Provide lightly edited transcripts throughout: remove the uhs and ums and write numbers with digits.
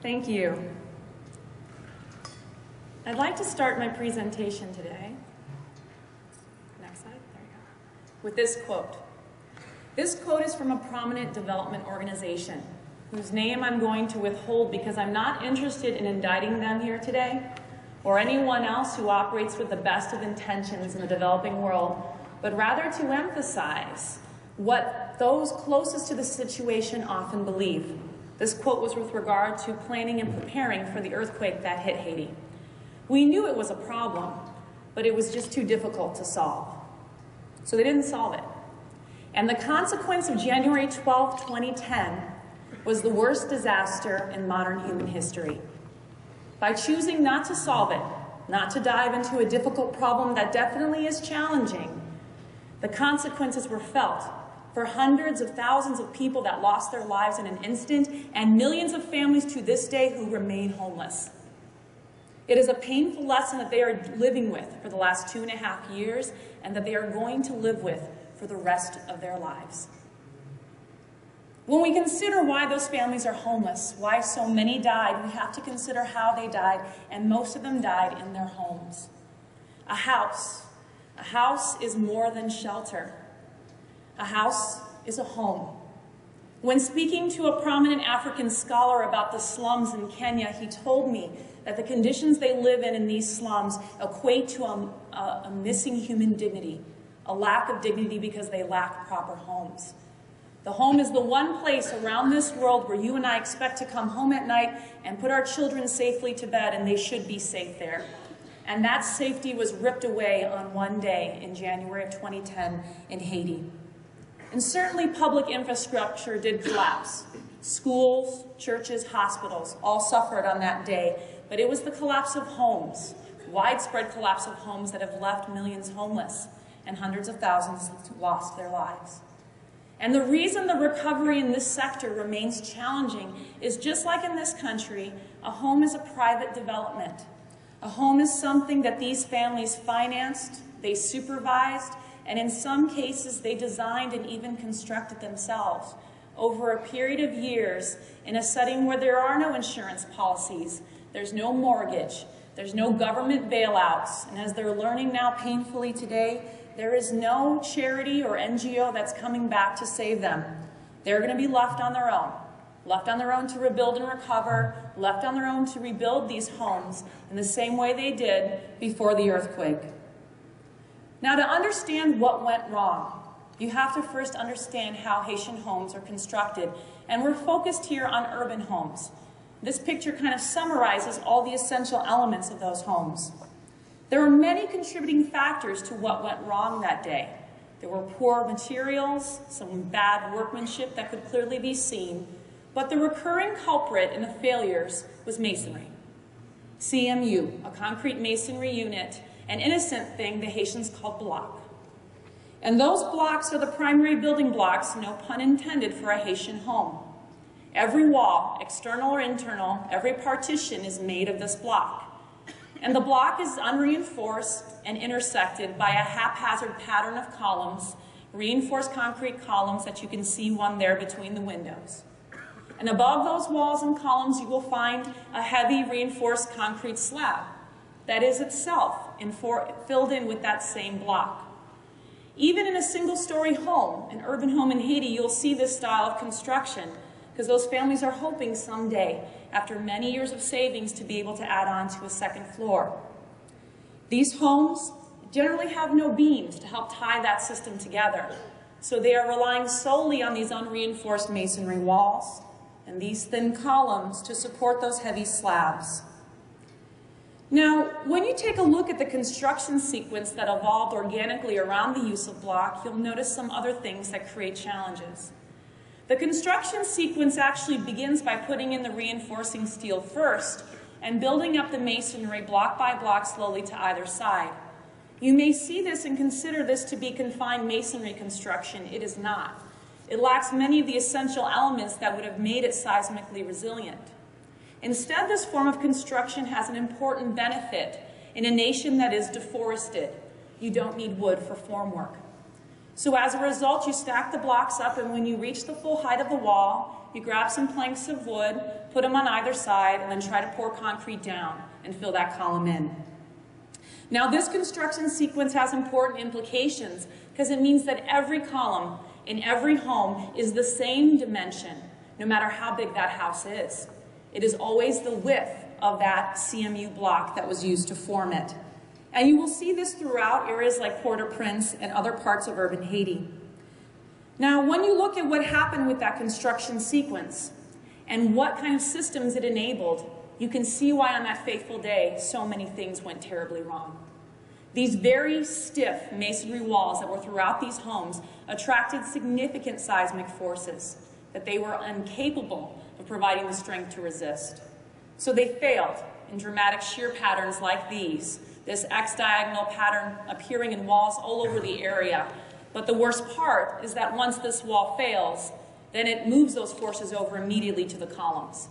Thank you. I'd like to start my presentation today, next slide, there you go, with this quote. This quote is from a prominent development organization, whose name I'm going to withhold because I'm not interested in indicting them here today, or anyone else who operates with the best of intentions in the developing world, but rather to emphasize what those closest to the situation often believe. This quote was with regard to planning and preparing for the earthquake that hit Haiti. We knew it was a problem, but it was just too difficult to solve. So they didn't solve it. And the consequence of January 12, 2010 was the worst disaster in modern human history. By choosing not to solve it, not to dive into a difficult problem that definitely is challenging, the consequences were felt for hundreds of thousands of people that lost their lives in an instant, and millions of families to this day who remain homeless. It is a painful lesson that they are living with for the last 2.5 years, and that they are going to live with for the rest of their lives. When we consider why those families are homeless, why so many died, we have to consider how they died, and most of them died in their homes. A house is more than shelter. A house is a home. When speaking to a prominent African scholar about the slums in Kenya, he told me that the conditions they live in these slums equate to a missing human dignity, a lack of dignity because they lack proper homes. The home is the one place around this world where you and I expect to come home at night and put our children safely to bed, and they should be safe there. And that safety was ripped away on one day in January of 2010 in Haiti. And certainly public infrastructure did collapse. Schools, churches, hospitals all suffered on that day, but it was the collapse of homes, widespread collapse of homes that have left millions homeless and hundreds of thousands lost their lives. And the reason the recovery in this sector remains challenging is, just like in this country, a home is a private development. A home is something that these families financed, they supervised, and in some cases they designed and even constructed themselves over a period of years in a setting where there are no insurance policies, there's no mortgage, there's no government bailouts, and as they're learning now painfully today, there is no charity or NGO that's coming back to save them. They're going to be left on their own to rebuild and recover, left on their own to rebuild these homes in the same way they did before the earthquake. Now, to understand what went wrong, you have to first understand how Haitian homes are constructed, and we're focused here on urban homes. This picture kind of summarizes all the essential elements of those homes. There were many contributing factors to what went wrong that day. There were poor materials, some bad workmanship that could clearly be seen, but the recurring culprit in the failures was masonry. CMU, a concrete masonry unit, an innocent thing the Haitians called block. And those blocks are the primary building blocks, no pun intended, for a Haitian home. Every wall, external or internal, every partition is made of this block. And the block is unreinforced and intersected by a haphazard pattern of columns, reinforced concrete columns that you can see one there between the windows. And above those walls and columns, you will find a heavy reinforced concrete slab that is itself filled in with that same block. Even in a single-story home, an urban home in Haiti, you'll see this style of construction because those families are hoping someday, after many years of savings, to be able to add on to a second floor. These homes generally have no beams to help tie that system together, so they are relying solely on these unreinforced masonry walls and these thin columns to support those heavy slabs. Now, when you take a look at the construction sequence that evolved organically around the use of block, you'll notice some other things that create challenges. The construction sequence actually begins by putting in the reinforcing steel first and building up the masonry block by block slowly to either side. You may see this and consider this to be confined masonry construction. It is not. It lacks many of the essential elements that would have made it seismically resilient. Instead, this form of construction has an important benefit in a nation that is deforested. You don't need wood for formwork. So as a result, you stack the blocks up, and when you reach the full height of the wall, you grab some planks of wood, put them on either side, and then try to pour concrete down and fill that column in. Now, this construction sequence has important implications because it means that every column in every home is the same dimension, no matter how big that house is. It is always the width of that CMU block that was used to form it. And you will see this throughout areas like Port-au-Prince and other parts of urban Haiti. Now, when you look at what happened with that construction sequence and what kind of systems it enabled, you can see why on that fateful day so many things went terribly wrong. These very stiff masonry walls that were throughout these homes attracted significant seismic forces that they were incapable of providing the strength to resist. So they failed in dramatic shear patterns like these, this X-diagonal pattern appearing in walls all over the area. But the worst part is that once this wall fails, then it moves those forces over immediately to the columns.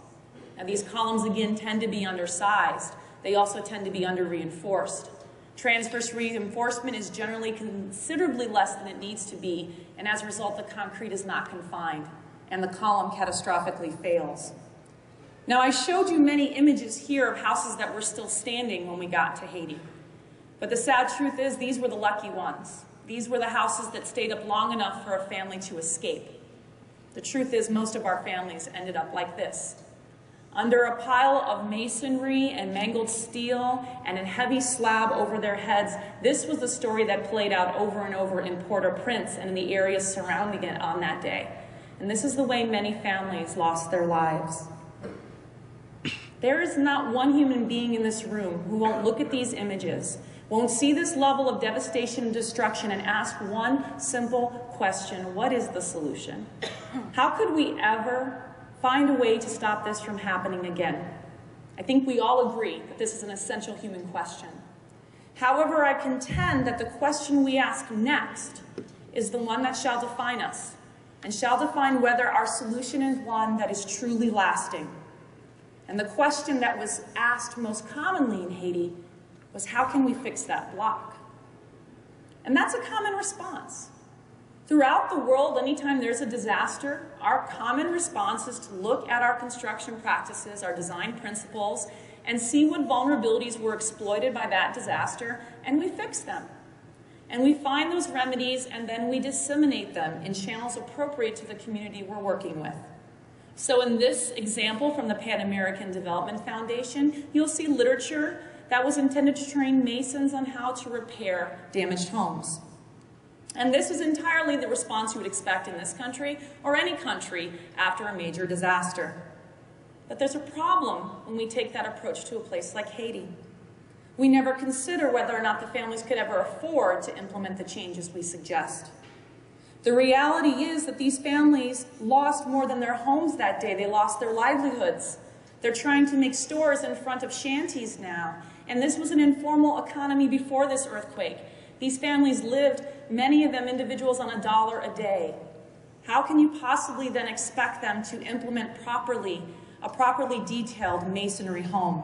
Now these columns, again, tend to be undersized. They also tend to be under-reinforced. Transverse reinforcement is generally considerably less than it needs to be, and as a result, the concrete is not confined, and the column catastrophically fails. Now, I showed you many images here of houses that were still standing when we got to Haiti. But the sad truth is, these were the lucky ones. These were the houses that stayed up long enough for a family to escape. The truth is, most of our families ended up like this. Under a pile of masonry and mangled steel and a heavy slab over their heads, this was the story that played out over and over in Port-au-Prince and in the areas surrounding it on that day. And this is the way many families lost their lives. There is not one human being in this room who won't look at these images, won't see this level of devastation and destruction and ask one simple question: what is the solution? How could we ever find a way to stop this from happening again? I think we all agree that this is an essential human question. However, I contend that the question we ask next is the one that shall define us and shall define whether our solution is one that is truly lasting. And the question that was asked most commonly in Haiti was, how can we fix that block? And that's a common response. Throughout the world, anytime there's a disaster, our common response is to look at our construction practices, our design principles, and see what vulnerabilities were exploited by that disaster, and we fix them. And we find those remedies, and then we disseminate them in channels appropriate to the community we're working with. So in this example from the Pan American Development Foundation, you'll see literature that was intended to train masons on how to repair damaged homes. And this is entirely the response you would expect in this country or any country after a major disaster. But there's a problem when we take that approach to a place like Haiti. We never consider whether or not the families could ever afford to implement the changes we suggest. The reality is that these families lost more than their homes that day. They lost their livelihoods. They're trying to make stores in front of shanties now. And this was an informal economy before this earthquake. These families lived, many of them individuals, on $1 a day. How can you possibly then expect them to implement a properly detailed masonry home?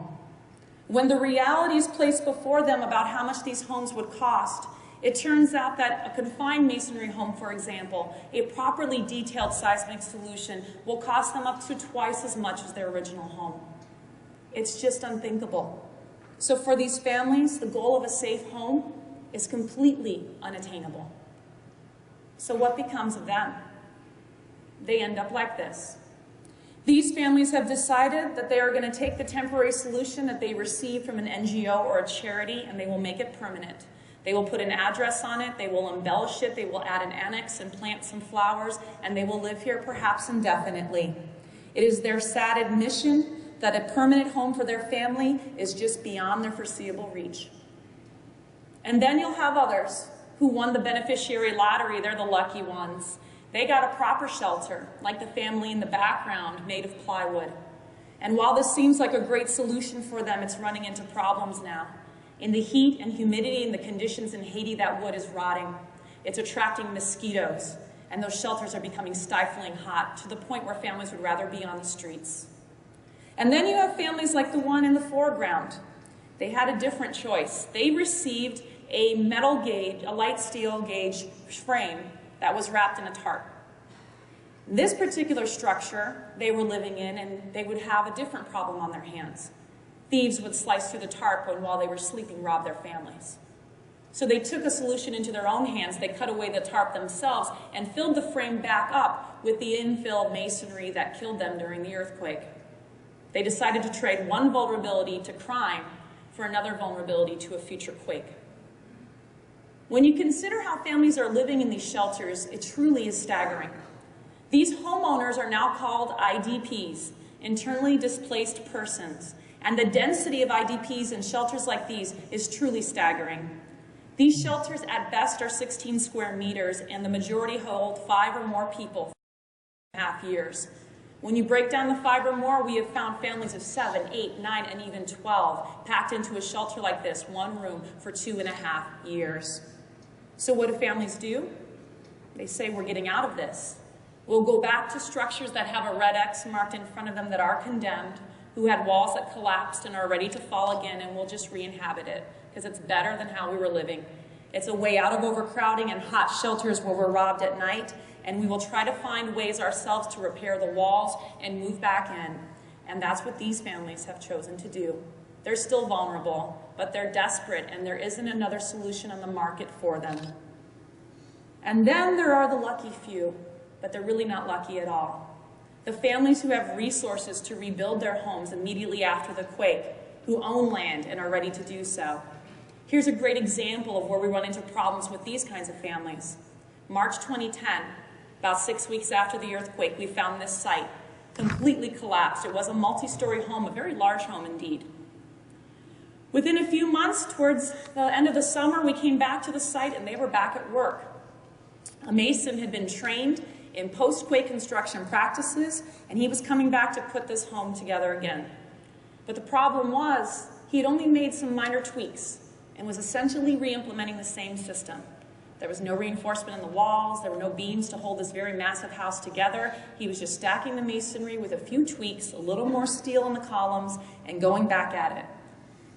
When the reality is placed before them about how much these homes would cost, it turns out that a confined masonry home, for example, a properly detailed seismic solution, will cost them up to twice as much as their original home. It's just unthinkable. So for these families, the goal of a safe home is completely unattainable. So what becomes of them? They end up like this. These families have decided that they are going to take the temporary solution that they received from an NGO or a charity, and they will make it permanent. They will put an address on it, they will embellish it, they will add an annex and plant some flowers, and they will live here perhaps indefinitely. It is their sad admission that a permanent home for their family is just beyond their foreseeable reach. And then you'll have others who won the beneficiary lottery. They're the lucky ones. They got a proper shelter, like the family in the background, made of plywood. And while this seems like a great solution for them, it's running into problems now. In the heat and humidity and the conditions in Haiti, that wood is rotting. It's attracting mosquitoes, and those shelters are becoming stifling hot to the point where families would rather be on the streets. And then you have families like the one in the foreground. They had a different choice. They received a metal gauge, a light steel gauge frame that was wrapped in a tarp. This particular structure they were living in, and they would have a different problem on their hands. Thieves would slice through the tarp and while they were sleeping, rob their families. So they took a solution into their own hands. They cut away the tarp themselves and filled the frame back up with the infill masonry that killed them during the earthquake. They decided to trade one vulnerability to crime for another vulnerability to a future quake. When you consider how families are living in these shelters, it truly is staggering. These homeowners are now called IDPs, internally displaced persons, and the density of IDPs in shelters like these is truly staggering. These shelters at best are 16 square meters, and the majority hold 5 or more people for 2.5 years. When you break down the 5 or more, we have found families of 7, 8, 9, and even 12 packed into a shelter like this, one room, for 2.5 years. So what do families do? They say, we're getting out of this. We'll go back to structures that have a red X marked in front of them that are condemned, who had walls that collapsed and are ready to fall again, and we'll just re-inhabit it because it's better than how we were living. It's a way out of overcrowding and hot shelters where we're robbed at night, and we will try to find ways ourselves to repair the walls and move back in. And that's what these families have chosen to do. They're still vulnerable, but they're desperate, and there isn't another solution on the market for them. And then there are the lucky few, but they're really not lucky at all. The families who have resources to rebuild their homes immediately after the quake, who own land and are ready to do so. Here's a great example of where we run into problems with these kinds of families. March 2010, about 6 weeks after the earthquake, we found this site completely collapsed. It was a multi-story home, a very large home indeed. Within a few months, towards the end of the summer, we came back to the site and they were back at work. A mason had been trained in post-quake construction practices, and he was coming back to put this home together again. But the problem was, he had only made some minor tweaks and was essentially re-implementing the same system. There was no reinforcement in the walls, there were no beams to hold this very massive house together. He was just stacking the masonry with a few tweaks, a little more steel in the columns, and going back at it.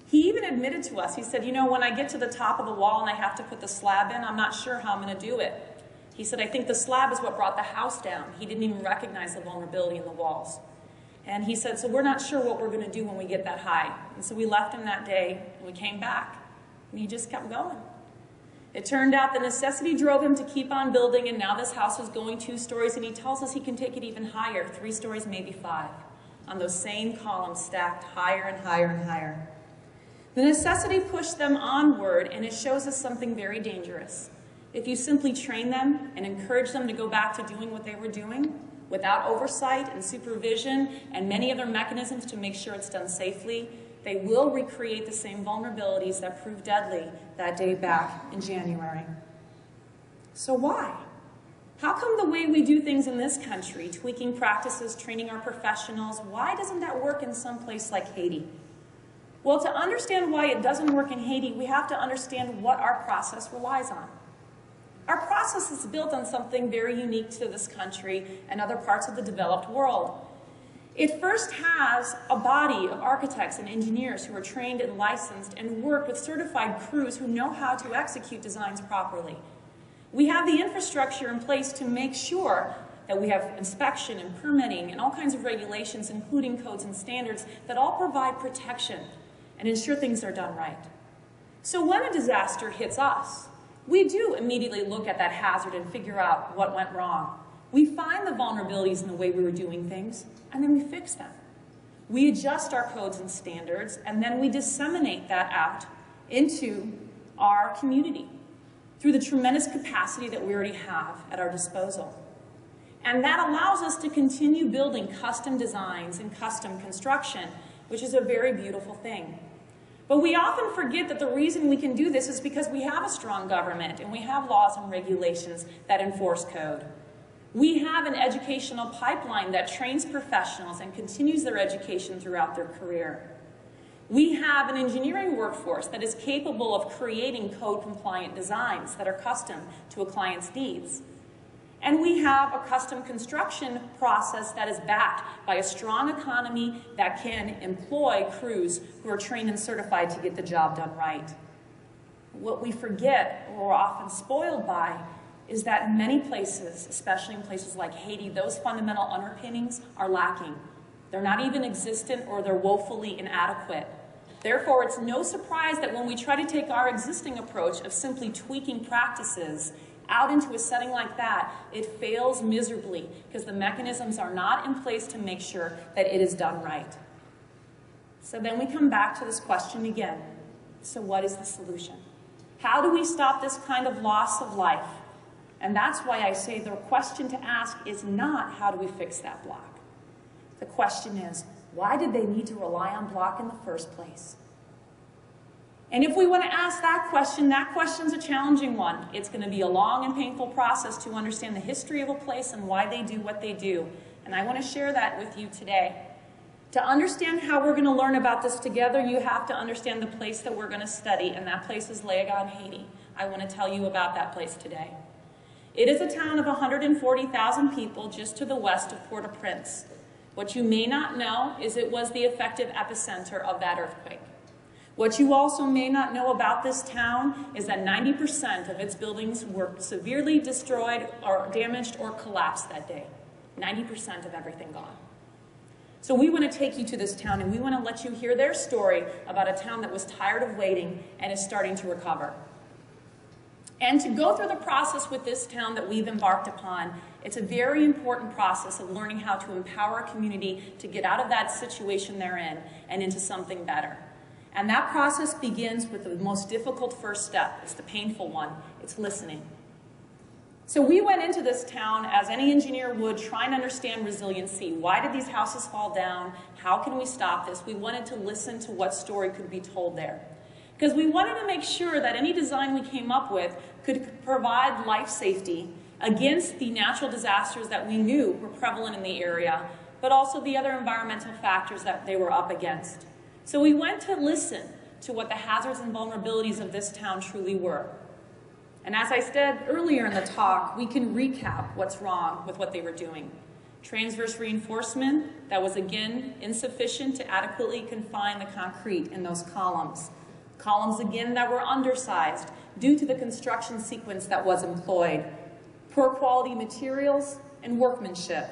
He even admitted to us, he said, you know, when I get to the top of the wall and I have to put the slab in, I'm not sure how I'm going to do it. He said, I think the slab is what brought the house down. He didn't even recognize the vulnerability in the walls. And he said, so we're not sure what we're going to do when we get that high. And so we left him that day, and we came back, and he just kept going. It turned out the necessity drove him to keep on building, and now this house is going 2 stories, and he tells us he can take it even higher, 3 stories, maybe 5, on those same columns stacked higher and higher and higher. The necessity pushed them onward, and it shows us something very dangerous. If you simply train them and encourage them to go back to doing what they were doing, without oversight and supervision and many other mechanisms to make sure it's done safely, they will recreate the same vulnerabilities that proved deadly that day back in January. So why? How come the way we do things in this country, tweaking practices, training our professionals, why doesn't that work in some place like Haiti? Well, to understand why it doesn't work in Haiti, we have to understand what our process relies on. Our process is built on something very unique to this country and other parts of the developed world. It first has a body of architects and engineers who are trained and licensed and work with certified crews who know how to execute designs properly. We have the infrastructure in place to make sure that we have inspection and permitting and all kinds of regulations, including codes and standards, that all provide protection and ensure things are done right. So when a disaster hits us, we do immediately look at that hazard and figure out what went wrong. We find the vulnerabilities in the way we were doing things, and then we fix them. We adjust our codes and standards, and then we disseminate that out into our community through the tremendous capacity that we already have at our disposal. And that allows us to continue building custom designs and custom construction, which is a very beautiful thing. But we often forget that the reason we can do this is because we have a strong government and we have laws and regulations that enforce code. We have an educational pipeline that trains professionals and continues their education throughout their career. We have an engineering workforce that is capable of creating code-compliant designs that are custom to a client's needs. And we have a custom construction process that is backed by a strong economy that can employ crews who are trained and certified to get the job done right. What we forget, or we're often spoiled by, is that in many places, especially in places like Haiti, those fundamental underpinnings are lacking. They're not even existent, or they're woefully inadequate. Therefore, it's no surprise that when we try to take our existing approach of simply tweaking practices out into a setting like that, it fails miserably because the mechanisms are not in place to make sure that it is done right. So then we come back to this question again. So what is the solution? How do we stop this kind of loss of life? And that's why I say the question to ask is not how do we fix that block. The question is, why did they need to rely on block in the first place? And if we want to ask that question's a challenging one. It's going to be a long and painful process to understand the history of a place and why they do what they do. And I want to share that with you today. To understand how we're going to learn about this together, you have to understand the place that we're going to study, and that place is Léogâne, Haiti. I want to tell you about that place today. It is a town of 140,000 people just to the west of Port-au-Prince. What you may not know is it was the effective epicenter of that earthquake. What you also may not know about this town is that 90% of its buildings were severely destroyed or damaged or collapsed that day. 90% of everything gone. So we want to take you to this town, and we want to let you hear their story about a town that was tired of waiting and is starting to recover. And to go through the process with this town that we've embarked upon, it's a very important process of learning how to empower a community to get out of that situation they're in and into something better. And that process begins with the most difficult first step. It's the painful one. It's listening. So we went into this town, as any engineer would, trying to understand resiliency. Why did these houses fall down? How can we stop this? We wanted to listen to what story could be told there. Because we wanted to make sure that any design we came up with could provide life safety against the natural disasters that we knew were prevalent in the area, but also the other environmental factors that they were up against. So we went to listen to what the hazards and vulnerabilities of this town truly were. And as I said earlier in the talk, we can recap what's wrong with what they were doing. Transverse reinforcement that was, again, insufficient to adequately confine the concrete in those columns. Columns, again, that were undersized due to the construction sequence that was employed. Poor quality materials and workmanship.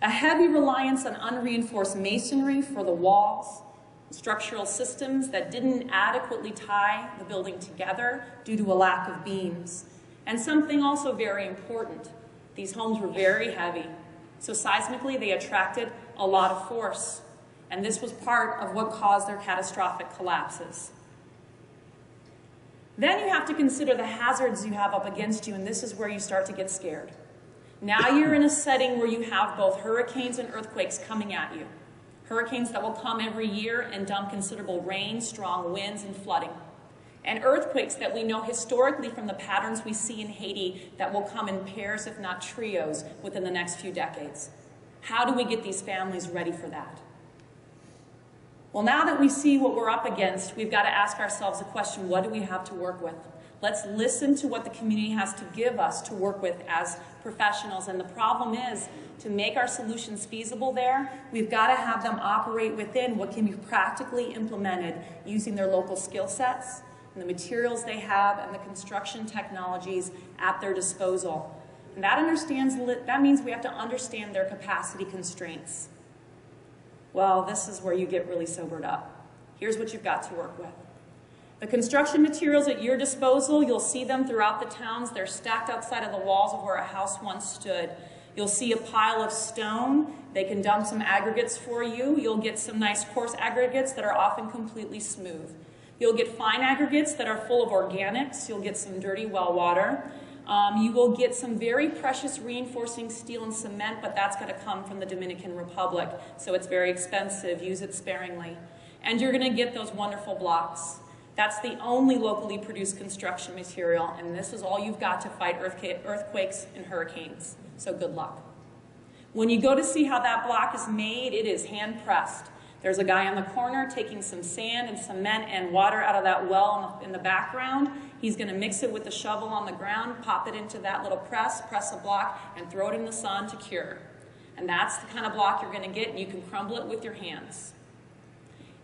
A heavy reliance on unreinforced masonry for the walls. Structural systems that didn't adequately tie the building together due to a lack of beams. And something also very important, these homes were very heavy. So seismically, they attracted a lot of force. And this was part of what caused their catastrophic collapses. Then you have to consider the hazards you have up against you, and this is where you start to get scared. Now you're in a setting where you have both hurricanes and earthquakes coming at you. Hurricanes that will come every year and dump considerable rain, strong winds, and flooding. And earthquakes that we know historically from the patterns we see in Haiti that will come in pairs, if not trios, within the next few decades. How do we get these families ready for that? Well, now that we see what we're up against, we've got to ask ourselves the question, what do we have to work with? Let's listen to what the community has to give us to work with as professionals. And the problem is, to make our solutions feasible there, we've got to have them operate within what can be practically implemented using their local skill sets and the materials they have and the construction technologies at their disposal. And that means we have to understand their capacity constraints. Well, this is where you get really sobered up. Here's what you've got to work with. The construction materials at your disposal, you'll see them throughout the towns. They're stacked outside of the walls of where a house once stood. You'll see a pile of stone. They can dump some aggregates for you. You'll get some nice coarse aggregates that are often completely smooth. You'll get fine aggregates that are full of organics. You'll get some dirty well water. You will get some very precious reinforcing steel and cement, but that's going to come from the Dominican Republic, so it's very expensive. Use it sparingly. And you're going to get those wonderful blocks. That's the only locally produced construction material, and this is all you've got to fight earthquakes and hurricanes. So good luck. When you go to see how that block is made, it is hand-pressed. There's a guy on the corner taking some sand and cement and water out of that well in the background. He's going to mix it with a shovel on the ground, pop it into that little press a block, and throw it in the sun to cure. And that's the kind of block you're going to get, and you can crumble it with your hands.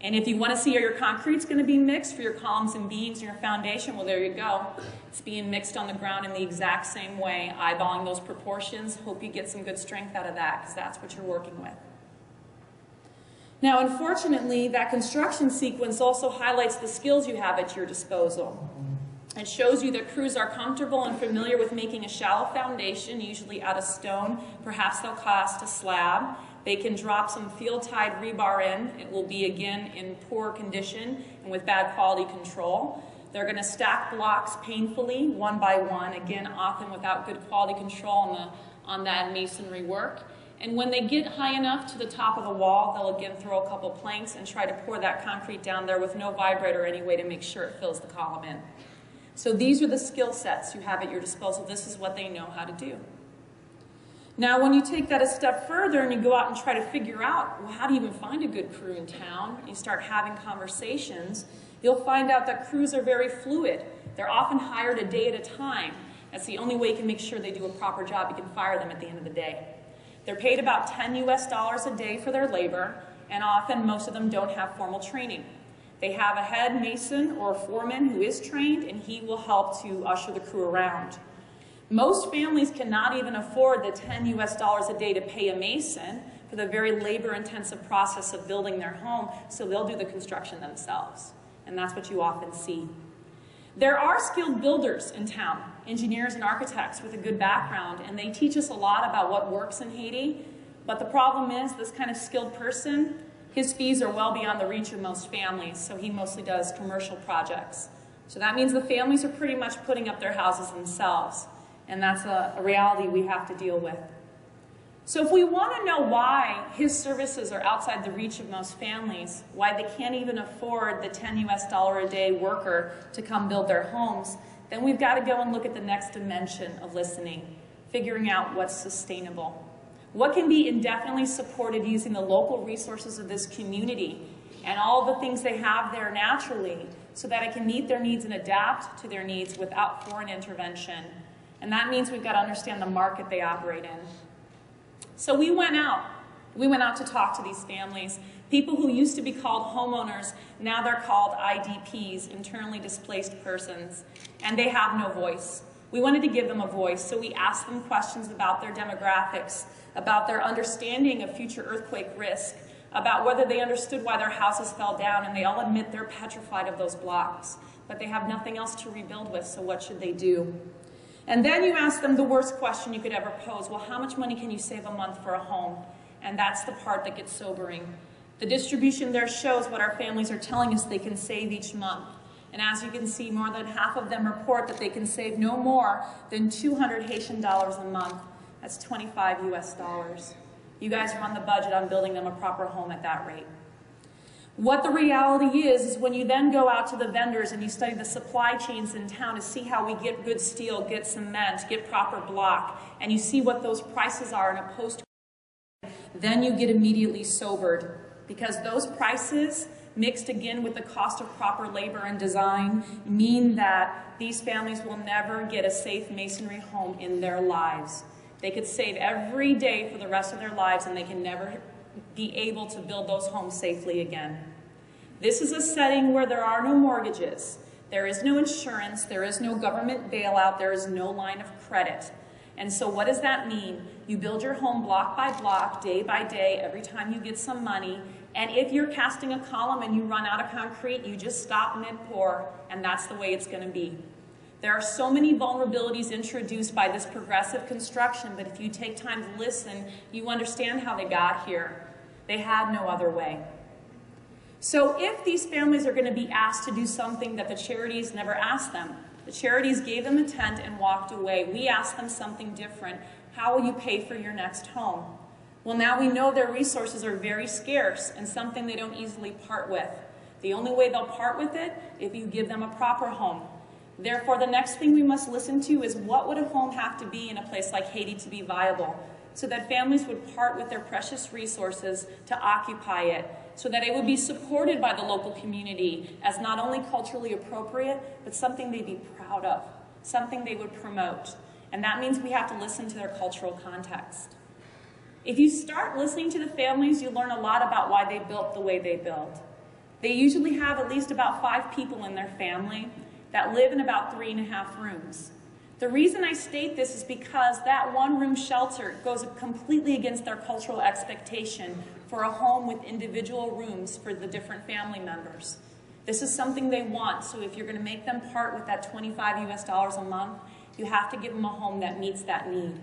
And if you want to see how your concrete's going to be mixed for your columns and beams and your foundation, well, there you go. It's being mixed on the ground in the exact same way, eyeballing those proportions. Hope you get some good strength out of that, because that's what you're working with. Now, unfortunately, that construction sequence also highlights the skills you have at your disposal. It shows you that crews are comfortable and familiar with making a shallow foundation, usually out of stone. Perhaps they'll cast a slab. They can drop some field-tied rebar in. It will be, again, in poor condition and with bad quality control. They're going to stack blocks painfully, one by one, again, often without good quality control on that masonry work. And when they get high enough to the top of the wall, they'll again throw a couple planks and try to pour that concrete down there with no vibrator anyway to make sure it fills the column in. So these are the skill sets you have at your disposal. This is what they know how to do. Now, when you take that a step further and you go out and try to figure out, well, how do you even find a good crew in town? You start having conversations, you'll find out that crews are very fluid. They're often hired a day at a time. That's the only way you can make sure they do a proper job. You can fire them at the end of the day. They're paid about $10 US a day for their labor, and often most of them don't have formal training. They have a head mason or a foreman who is trained, and he will help to usher the crew around. Most families cannot even afford the $10 US a day to pay a mason for the very labor-intensive process of building their home, so they'll do the construction themselves. And that's what you often see. There are skilled builders in town, engineers and architects with a good background, and they teach us a lot about what works in Haiti. But the problem is, this kind of skilled person, his fees are well beyond the reach of most families, so he mostly does commercial projects. So that means the families are pretty much putting up their houses themselves, and that's a reality we have to deal with. So if we want to know why his services are outside the reach of most families, why they can't even afford the $10 US a day worker to come build their homes, then we've got to go and look at the next dimension of listening, figuring out what's sustainable. What can be indefinitely supported using the local resources of this community and all the things they have there naturally so that it can meet their needs and adapt to their needs without foreign intervention. And that means we've got to understand the market they operate in. So we went out to talk to these families. People who used to be called homeowners, now they're called IDPs, internally displaced persons, and they have no voice. We wanted to give them a voice, so we asked them questions about their demographics, about their understanding of future earthquake risk, about whether they understood why their houses fell down, and they all admit they're petrified of those blocks, but they have nothing else to rebuild with, so what should they do? And then you ask them the worst question you could ever pose. Well, how much money can you save a month for a home? And that's the part that gets sobering. The distribution there shows what our families are telling us they can save each month. And as you can see, more than half of them report that they can save no more than 200 Haitian dollars a month. That's 25 US dollars. You guys are on the budget on building them a proper home at that rate. What the reality is when you then go out to the vendors and you study the supply chains in town to see how we get good steel, get cement, get proper block, and you see what those prices are in a post, then you get immediately sobered, because those prices, mixed again with the cost of proper labor and design, mean that these families will never get a safe masonry home in their lives. They could save every day for the rest of their lives, and they can never be able to build those homes safely again. This is a setting where there are no mortgages, there is no insurance, there is no government bailout, there is no line of credit. And so what does that mean? You build your home block by block, day by day, every time you get some money, and if you're casting a column and you run out of concrete, you just stop mid-pour, and that's the way it's going to be. There are so many vulnerabilities introduced by this progressive construction, but if you take time to listen, you understand how they got here. They had no other way. So if these families are going to be asked to do something that the charities never asked them, the charities gave them a tent and walked away. We asked them something different. How will you pay for your next home? Well, now we know their resources are very scarce and something they don't easily part with. The only way they'll part with it if you give them a proper home. Therefore, the next thing we must listen to is what would a home have to be in a place like Haiti to be viable, so that families would part with their precious resources to occupy it, so that it would be supported by the local community as not only culturally appropriate, but something they'd be proud of, something they would promote. And that means we have to listen to their cultural context. If you start listening to the families, you learn a lot about why they built the way they built. They usually have at least about 5 people in their family that live in about 3.5 rooms. The reason I state this is because that one-room shelter goes completely against their cultural expectation for a home with individual rooms for the different family members. This is something they want, so if you're going to make them part with that $25 US a month, you have to give them a home that meets that need.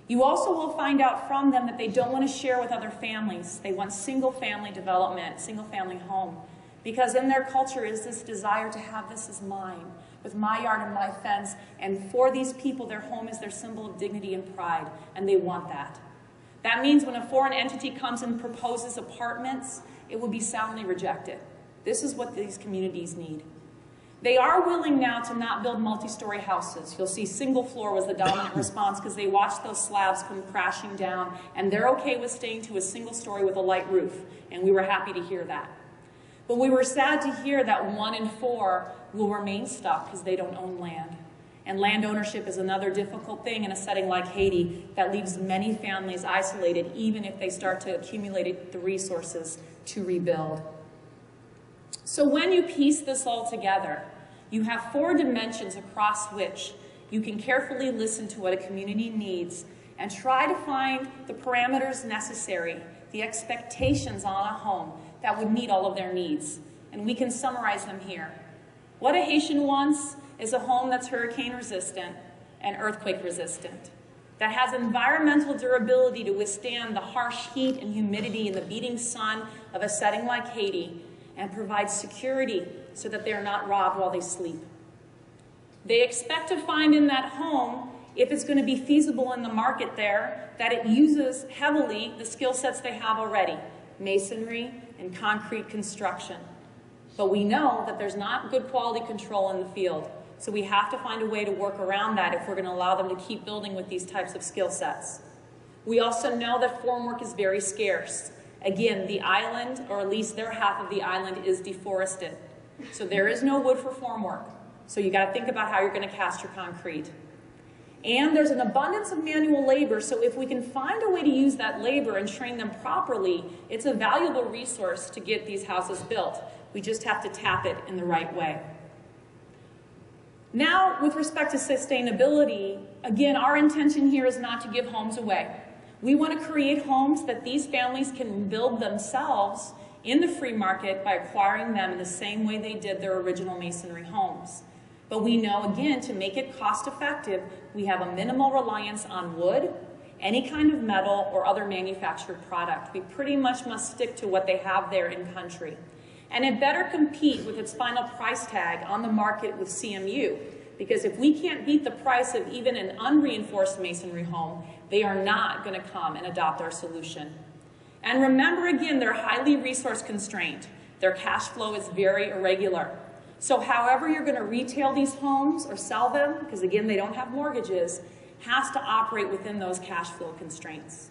You also will find out from them that they don't want to share with other families. They want single-family development, single-family home, because in their culture is this desire to have this as mine, with my yard and my fence, and for these people, their home is their symbol of dignity and pride, and they want that. That means when a foreign entity comes and proposes apartments, it will be soundly rejected. This is what these communities need. They are willing now to not build multi-story houses. You'll see single floor was the dominant response because they watched those slabs come crashing down, and they're okay with staying to a single story with a light roof, and we were happy to hear that. But we were sad to hear that 1 in 4 will remain stuck because they don't own land. And land ownership is another difficult thing in a setting like Haiti that leaves many families isolated, even if they start to accumulate the resources to rebuild. So when you piece this all together, you have 4 dimensions across which you can carefully listen to what a community needs and try to find the parameters necessary, the expectations on a home that would meet all of their needs. And we can summarize them here. What a Haitian wants is a home that's hurricane resistant and earthquake resistant, that has environmental durability to withstand the harsh heat and humidity and the beating sun of a setting like Haiti, and provides security so that they are not robbed while they sleep. They expect to find in that home, if it's going to be feasible in the market there, that it uses heavily the skill sets they have already, masonry and concrete construction. But we know that there's not good quality control in the field, so we have to find a way to work around that if we're going to allow them to keep building with these types of skill sets. We also know that formwork is very scarce. Again, the island, or at least their half of the island, is deforested. So there is no wood for formwork. So you got to think about how you're going to cast your concrete. And there's an abundance of manual labor, so if we can find a way to use that labor and train them properly, it's a valuable resource to get these houses built. We just have to tap it in the right way. Now, with respect to sustainability, again, our intention here is not to give homes away. We want to create homes that these families can build themselves in the free market by acquiring them in the same way they did their original masonry homes. But we know, again, to make it cost effective, we have a minimal reliance on wood, any kind of metal, or other manufactured product. We pretty much must stick to what they have there in country. And it better compete with its final price tag on the market with CMU, because if we can't beat the price of even an unreinforced masonry home, they are not going to come and adopt our solution. And remember, again, they're highly resource constrained. Their cash flow is very irregular. So however you're going to retail these homes or sell them, because again, they don't have mortgages, has to operate within those cash flow constraints.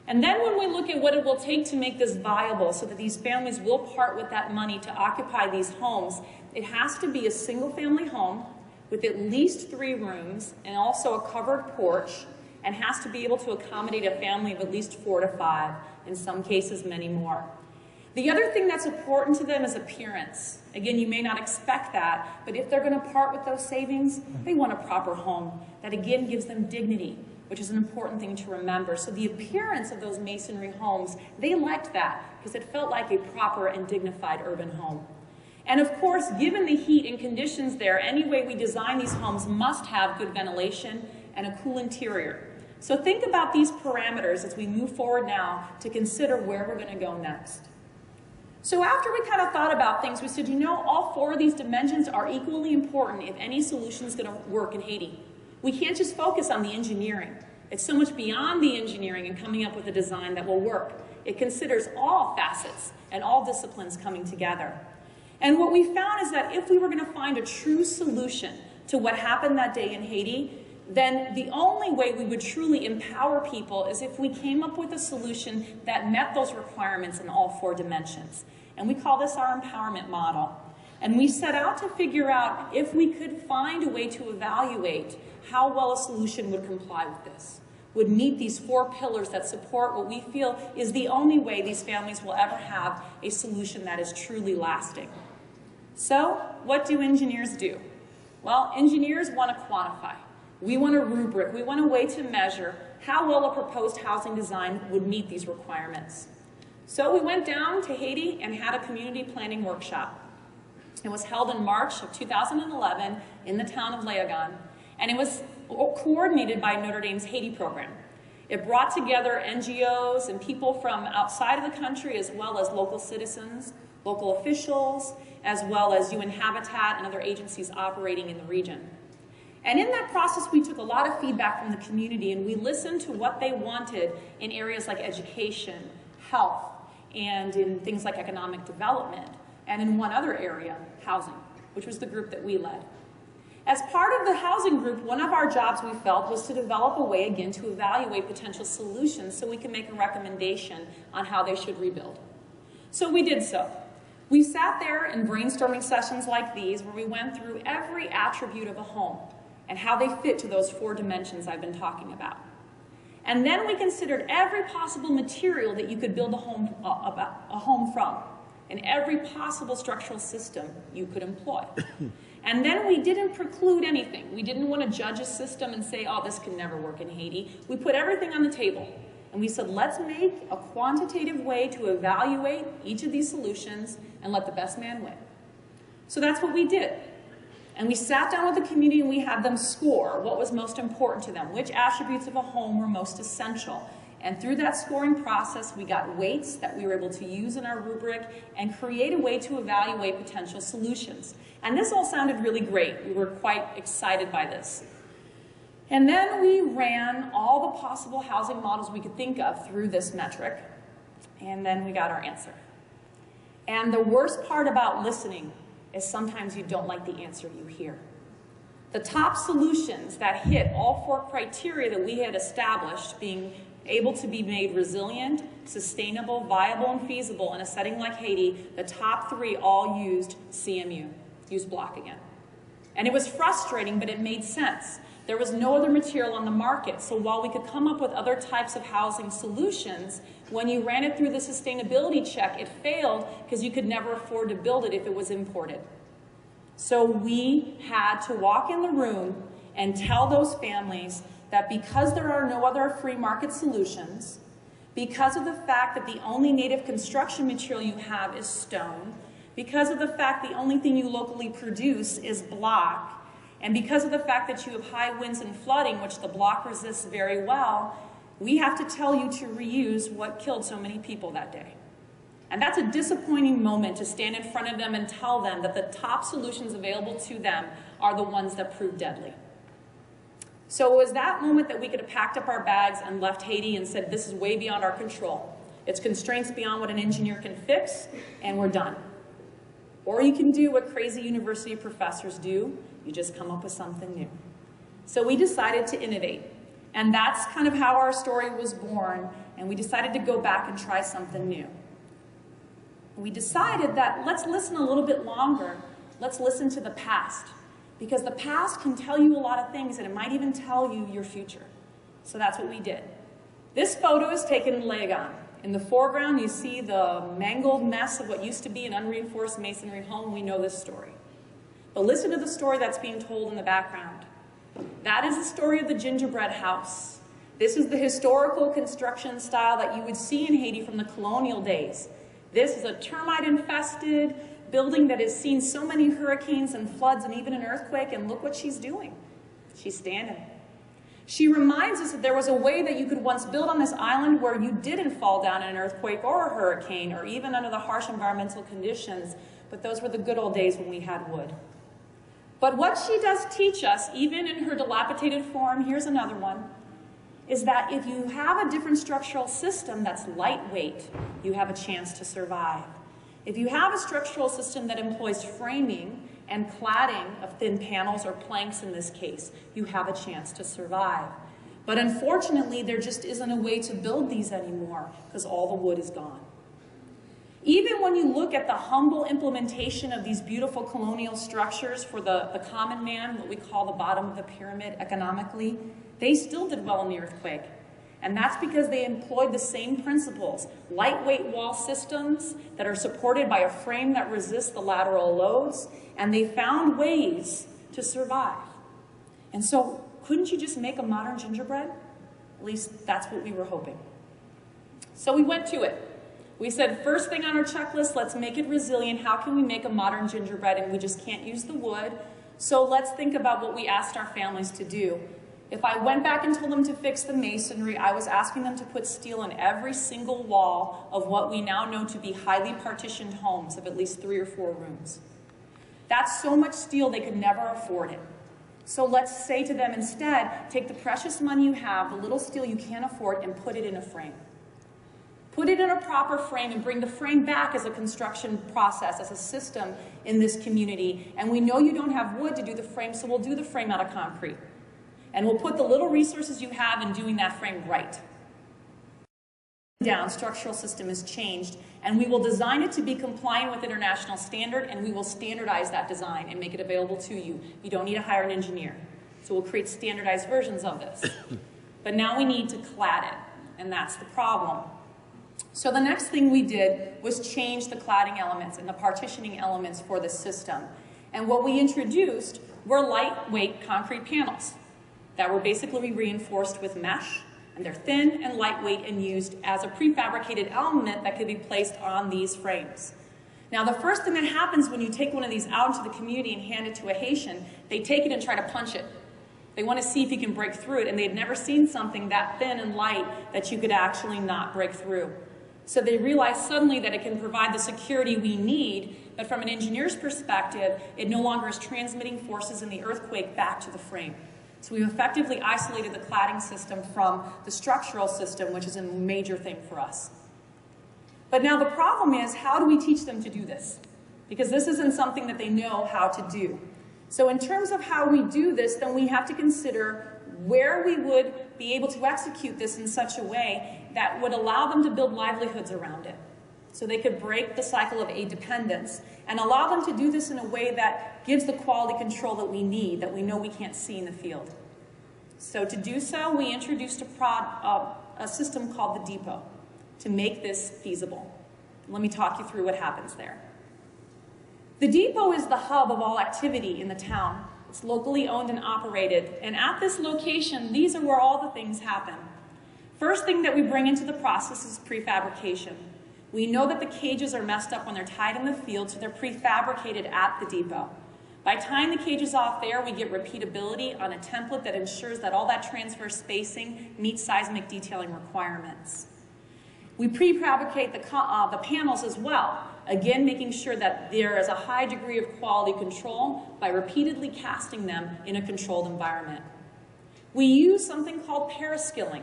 And then when we look at what it will take to make this viable so that these families will part with that money to occupy these homes, it has to be a single-family home with at least 3 rooms and also a covered porch, and has to be able to accommodate a family of at least 4 to 5, in some cases many more. The other thing that's important to them is appearance. Again, you may not expect that, but if they're going to part with those savings, they want a proper home that again gives them dignity, which is an important thing to remember. So the appearance of those masonry homes, they liked that because it felt like a proper and dignified urban home. And of course, given the heat and conditions there, any way we design these homes must have good ventilation and a cool interior. So think about these parameters as we move forward now to consider where we're going to go next. So after we kind of thought about things, we said, you know, all 4 of these dimensions are equally important if any solution is going to work in Haiti. We can't just focus on the engineering. It's so much beyond the engineering and coming up with a design that will work. It considers all facets and all disciplines coming together. And what we found is that if we were going to find a true solution to what happened that day in Haiti, then the only way we would truly empower people is if we came up with a solution that met those requirements in all 4 dimensions. And we call this our empowerment model. And we set out to figure out if we could find a way to evaluate how well a solution would comply with this. would meet these 4 pillars that support what we feel is the only way these families will ever have a solution that is truly lasting. So, what do engineers do? Well, engineers want to quantify. We want a rubric. We want a way to measure how well a proposed housing design would meet these requirements. So we went down to Haiti and had a community planning workshop. It was held in March of 2011 in the town of Léogâne, and it was coordinated by Notre Dame's Haiti program. It brought together NGOs and people from outside of the country, as well as local citizens, local officials, as well as UN Habitat and other agencies operating in the region. And in that process, we took a lot of feedback from the community, and we listened to what they wanted in areas like education, health, and in things like economic development, and in one other area, housing, which was the group that we led. As part of the housing group, one of our jobs, we felt, was to develop a way, again, to evaluate potential solutions so we can make a recommendation on how they should rebuild. So we did so. We sat there in brainstorming sessions like these where we went through every attribute of a home and how they fit to those 4 dimensions I've been talking about. And then we considered every possible material that you could build a home from, and every possible structural system you could employ. And then we didn't preclude anything. We didn't want to judge a system and say, oh, this can never work in Haiti. We put everything on the table. And we said, let's make a quantitative way to evaluate each of these solutions and let the best man win. So that's what we did. And we sat down with the community and we had them score what was most important to them, which attributes of a home were most essential. And through that scoring process, we got weights that we were able to use in our rubric and create a way to evaluate potential solutions. And this all sounded really great. We were quite excited by this. And then we ran all the possible housing models we could think of through this metric, and then we got our answer. And the worst part about listening is sometimes you don't like the answer you hear. The top solutions that hit all 4 criteria that we had established, being able to be made resilient, sustainable, viable, and feasible in a setting like Haiti, the top 3 all used CMU, used block again. And it was frustrating, but it made sense. There was no other material on the market, so while we could come up with other types of housing solutions, when you ran it through the sustainability check, it failed because you could never afford to build it if it was imported. So we had to walk in the room and tell those families that because there are no other free market solutions, because of the fact that the only native construction material you have is stone, because of the fact the only thing you locally produce is block, and because of the fact that you have high winds and flooding, which the block resists very well, we have to tell you to reuse what killed so many people that day. And that's a disappointing moment to stand in front of them and tell them that the top solutions available to them are the ones that prove deadly. So it was that moment that we could have packed up our bags and left Haiti and said, this is way beyond our control. It's constraints beyond what an engineer can fix, and we're done. Or you can do what crazy university professors do. You just come up with something new. So we decided to innovate. And that's kind of how our story was born. And we decided to go back and try something new. We decided that let's listen a little bit longer. Let's listen to the past. Because the past can tell you a lot of things, and it might even tell you your future. So that's what we did. This photo is taken in Léogâne. In the foreground, you see the mangled mess of what used to be an unreinforced masonry home. We know this story. But listen to the story that's being told in the background. That is the story of the gingerbread house. This is the historical construction style that you would see in Haiti from the colonial days. This is a termite-infested building that has seen so many hurricanes and floods and even an earthquake, and look what she's doing. She's standing. She reminds us that there was a way that you could once build on this island where you didn't fall down in an earthquake or a hurricane or even under the harsh environmental conditions, but those were the good old days when we had wood. But what she does teach us, even in her dilapidated form, here's another one, is that if you have a different structural system that's lightweight, you have a chance to survive. If you have a structural system that employs framing and cladding of thin panels or planks in this case, you have a chance to survive. But unfortunately, there just isn't a way to build these anymore because all the wood is gone. Even when you look at the humble implementation of these beautiful colonial structures for the common man, what we call the bottom of the pyramid economically, they still did well in the earthquake. And that's because they employed the same principles, lightweight wall systems that are supported by a frame that resists the lateral loads, and they found ways to survive. And so, couldn't you just make a modern gingerbread? At least that's what we were hoping. So we went to it. We said, first thing on our checklist, let's make it resilient. How can we make a modern gingerbread? And we just can't use the wood. So let's think about what we asked our families to do. If I went back and told them to fix the masonry, I was asking them to put steel in every single wall of what we now know to be highly partitioned homes of at least 3 or 4 rooms. That's so much steel they could never afford it. So let's say to them instead, take the precious money you have, the little steel you can't afford, and put it in a frame. Put it in a proper frame and bring the frame back as a construction process, as a system in this community. And we know you don't have wood to do the frame, so we'll do the frame out of concrete. And we'll put the little resources you have in doing that frame right. Down structural system is changed, and we will design it to be compliant with international standard, and we will standardize that design and make it available to you. You don't need to hire an engineer. So we'll create standardized versions of this. But now we need to clad it, and that's the problem. So the next thing we did was change the cladding elements and the partitioning elements for the system. And what we introduced were lightweight concrete panels that were basically reinforced with mesh, and they're thin and lightweight and used as a prefabricated element that could be placed on these frames. Now, the first thing that happens when you take one of these out into the community and hand it to a Haitian, they take it and try to punch it. They want to see if you can break through it, and they'd never seen something that thin and light that you could actually not break through. So they realize suddenly that it can provide the security we need, but from an engineer's perspective, it no longer is transmitting forces in the earthquake back to the frame. So we've effectively isolated the cladding system from the structural system, which is a major thing for us. But now the problem is, how do we teach them to do this? Because this isn't something that they know how to do. So in terms of how we do this, then we have to consider where we would be able to execute this in such a way that would allow them to build livelihoods around it. So they could break the cycle of aid dependence and allow them to do this in a way that gives the quality control that we need, that we know we can't see in the field. So to do so, we introduced a system called the depot to make this feasible. Let me talk you through what happens there. The depot is the hub of all activity in the town. It's locally owned and operated, and at this location, these are where all the things happen. First thing that we bring into the process is prefabrication. We know that the cages are messed up when they're tied in the field, so they're prefabricated at the depot. By tying the cages off there, we get repeatability on a template that ensures that all that transverse spacing meets seismic detailing requirements. We prefabricate the panels as well, again making sure that there is a high degree of quality control by repeatedly casting them in a controlled environment. We use something called paraskilling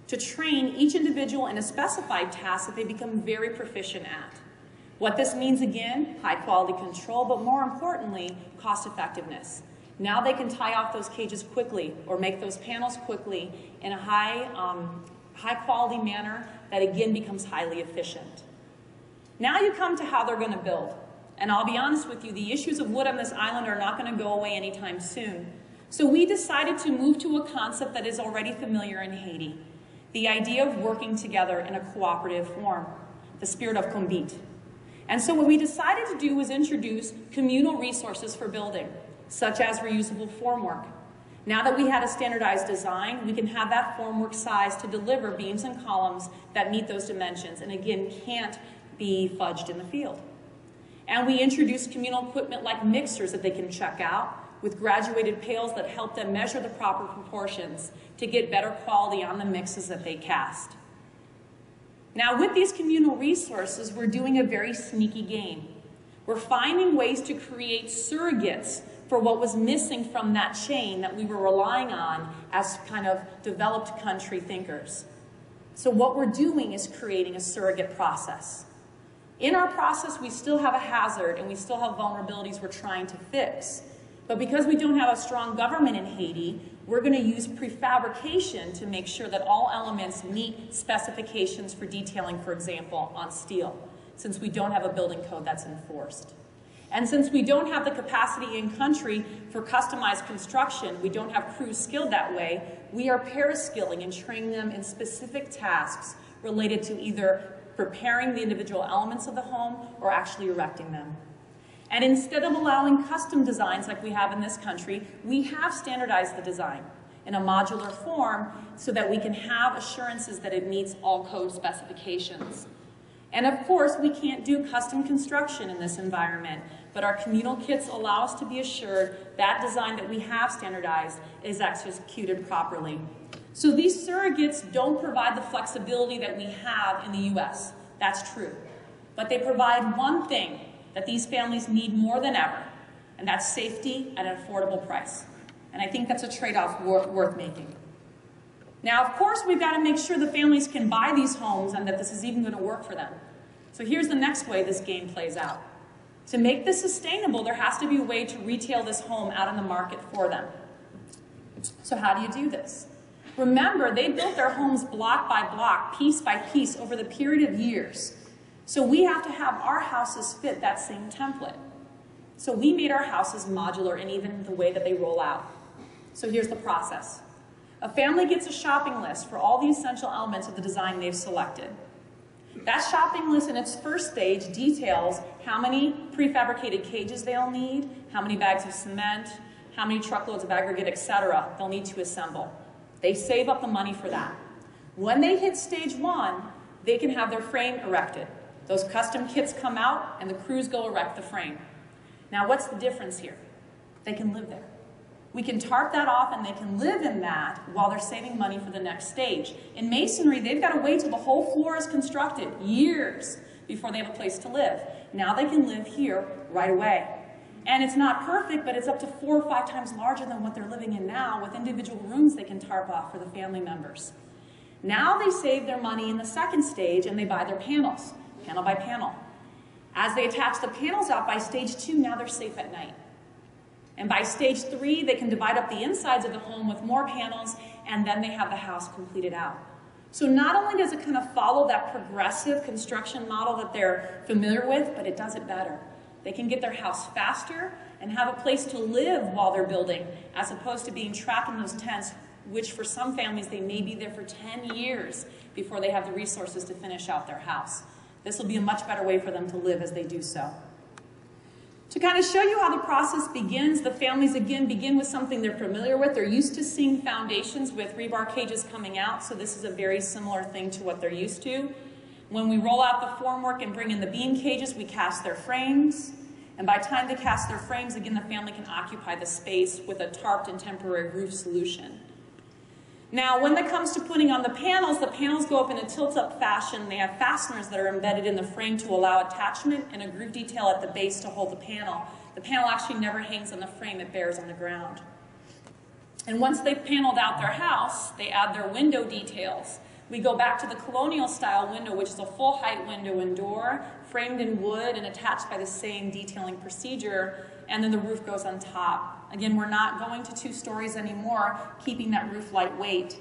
to train each individual in a specified task that they become very proficient at. What this means, again, high quality control, but more importantly, cost effectiveness. Now they can tie off those cages quickly or make those panels quickly in a high quality manner that again becomes highly efficient. Now you come to how they're going to build. And I'll be honest with you, the issues of wood on this island are not going to go away anytime soon. So we decided to move to a concept that is already familiar in Haiti. The idea of working together in a cooperative form, the spirit of combite. And so what we decided to do was introduce communal resources for building, such as reusable formwork. Now that we had a standardized design, we can have that formwork size to deliver beams and columns that meet those dimensions, and again, can't be fudged in the field. And we introduced communal equipment like mixers that they can check out, with graduated pails that help them measure the proper proportions to get better quality on the mixes that they cast. Now, with these communal resources, we're doing a very sneaky game. We're finding ways to create surrogates for what was missing from that chain that we were relying on as kind of developed country thinkers. So what we're doing is creating a surrogate process. In our process, we still have a hazard and we still have vulnerabilities we're trying to fix. But because we don't have a strong government in Haiti, we're going to use prefabrication to make sure that all elements meet specifications for detailing, for example, on steel, since we don't have a building code that's enforced. And since we don't have the capacity in country for customized construction, we don't have crews skilled that way, we are para-skilling and training them in specific tasks related to either preparing the individual elements of the home or actually erecting them. And instead of allowing custom designs like we have in this country, we have standardized the design in a modular form so that we can have assurances that it meets all code specifications. And of course, we can't do custom construction in this environment, but our communal kits allow us to be assured that design that we have standardized is executed properly. So these surrogates don't provide the flexibility that we have in the US. That's true. But they provide one thing that these families need more than ever, and that's safety at an affordable price. And I think that's a trade-off worth making. Now, of course, we've got to make sure the families can buy these homes and that this is even going to work for them. So here's the next way this game plays out. To make this sustainable, there has to be a way to retail this home out in the market for them. So how do you do this? Remember, they built their homes block by block, piece by piece, over the period of years. So we have to have our houses fit that same template. So we made our houses modular in even the way that they roll out. So here's the process. A family gets a shopping list for all the essential elements of the design they've selected. That shopping list in its first stage details how many prefabricated cages they'll need, how many bags of cement, how many truckloads of aggregate, etc. they'll need to assemble. They save up the money for that. When they hit stage 1, they can have their frame erected. Those custom kits come out and the crews go erect the frame. Now what's the difference here? They can live there. We can tarp that off and they can live in that while they're saving money for the next stage. In masonry, they've got to wait till the whole floor is constructed, years, before they have a place to live. Now they can live here right away. And it's not perfect, but it's up to 4 or 5 times larger than what they're living in now, with individual rooms they can tarp off for the family members. Now they save their money in the second stage and they buy their panels, panel by panel. As they attach the panels out by stage 2, now they're safe at night. And by stage 3, they can divide up the insides of the home with more panels, and then they have the house completed out. So not only does it kind of follow that progressive construction model that they're familiar with, but it does it better. They can get their house faster and have a place to live while they're building, as opposed to being trapped in those tents, which for some families, they may be there for 10 years before they have the resources to finish out their house. This will be a much better way for them to live as they do so. To kind of show you how the process begins, the families again begin with something they're familiar with. They're used to seeing foundations with rebar cages coming out, so this is a very similar thing to what they're used to. When we roll out the formwork and bring in the beam cages, we cast their frames. And by the time they cast their frames, again, the family can occupy the space with a tarped and temporary roof solution. Now, when it comes to putting on the panels go up in a tilt-up fashion. They have fasteners that are embedded in the frame to allow attachment and a groove detail at the base to hold the panel. The panel actually never hangs on the frame, it bears on the ground. And once they've paneled out their house, they add their window details. We go back to the colonial style window, which is a full height window and door, framed in wood and attached by the same detailing procedure, and then the roof goes on top. Again, we're not going to 2 stories anymore, keeping that roof lightweight.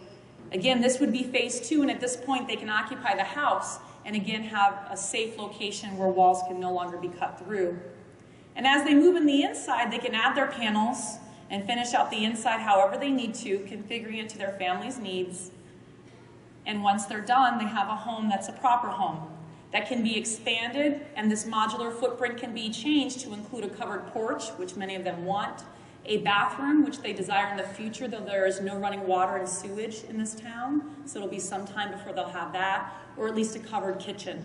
Again, this would be phase 2, and at this point they can occupy the house and again have a safe location where walls can no longer be cut through. And as they move in the inside, they can add their panels and finish out the inside however they need to, configuring it to their family's needs. And once they're done, they have a home that's a proper home that can be expanded, and this modular footprint can be changed to include a covered porch, which many of them want, a bathroom, which they desire in the future, though there is no running water and sewage in this town, so it'll be some time before they'll have that, or at least a covered kitchen.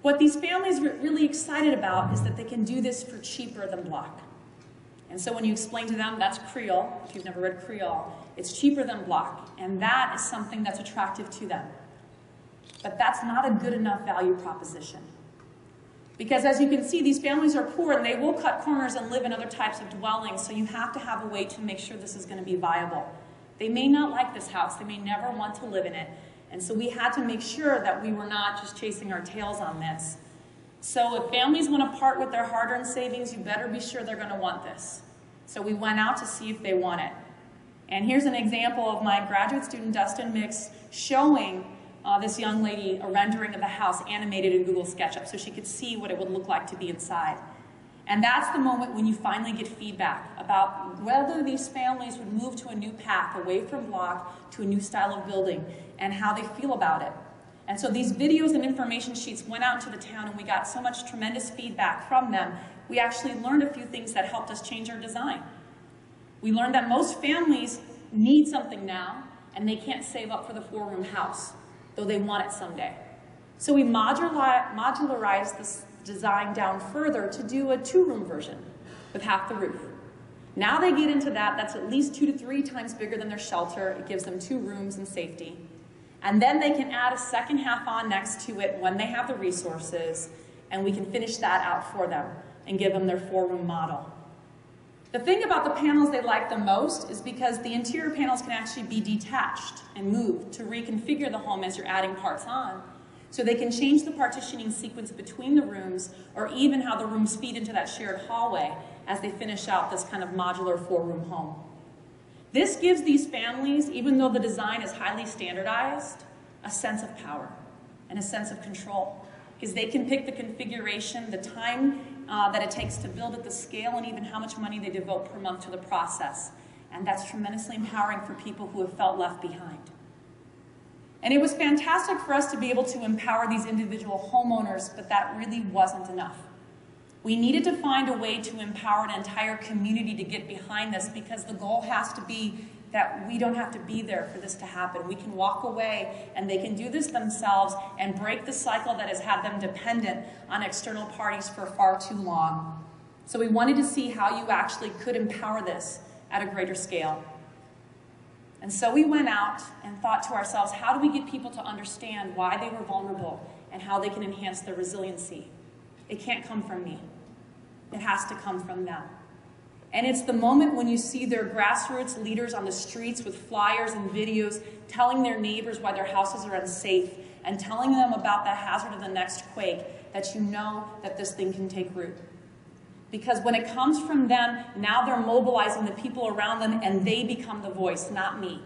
What these families are really excited about is that they can do this for cheaper than block. And so when you explain to them, that's Creole, if you've never read Creole, it's cheaper than block, and that is something that's attractive to them. But that's not a good enough value proposition. Because as you can see, these families are poor and they will cut corners and live in other types of dwellings, so you have to have a way to make sure this is going to be viable. They may not like this house, they may never want to live in it, and so we had to make sure that we were not just chasing our tails on this. So if families want to part with their hard-earned savings, you better be sure they're going to want this. So we went out to see if they want it. And here's an example of my graduate student, Dustin Mix, showing this young lady a rendering of the house animated in Google SketchUp so she could see what it would look like to be inside. And that's the moment when you finally get feedback about whether these families would move to a new path away from block to a new style of building and how they feel about it. And so these videos and information sheets went out into the town and we got so much tremendous feedback from them. We actually learned a few things that helped us change our design. We learned that most families need something now and they can't save up for the 4-room house, though they want it someday. So we modularized this design down further to do a 2-room version with half the roof. Now they get into that, that's at least 2 to 3 times bigger than their shelter. It gives them 2 rooms and safety. And then they can add a second half on next to it when they have the resources, and we can finish that out for them and give them their 4-room model. The thing about the panels they like the most is because the interior panels can actually be detached and moved to reconfigure the home as you're adding parts on. So they can change the partitioning sequence between the rooms or even how the rooms feed into that shared hallway as they finish out this kind of modular 4-room home. This gives these families, even though the design is highly standardized, a sense of power and a sense of control, because they can pick the configuration, the time that it takes to build at the scale, and even how much money they devote per month to the process. And that's tremendously empowering for people who have felt left behind. And it was fantastic for us to be able to empower these individual homeowners, but that really wasn't enough. We needed to find a way to empower an entire community to get behind this, because the goal has to be that we don't have to be there for this to happen. We can walk away and they can do this themselves and break the cycle that has had them dependent on external parties for far too long. So we wanted to see how you actually could empower this at a greater scale. And so we went out and thought to ourselves, how do we get people to understand why they were vulnerable and how they can enhance their resiliency? It can't come from me. It has to come from them. And it's the moment when you see their grassroots leaders on the streets with flyers and videos telling their neighbors why their houses are unsafe and telling them about the hazard of the next quake that you know that this thing can take root. Because when it comes from them, now they're mobilizing the people around them and they become the voice, not me,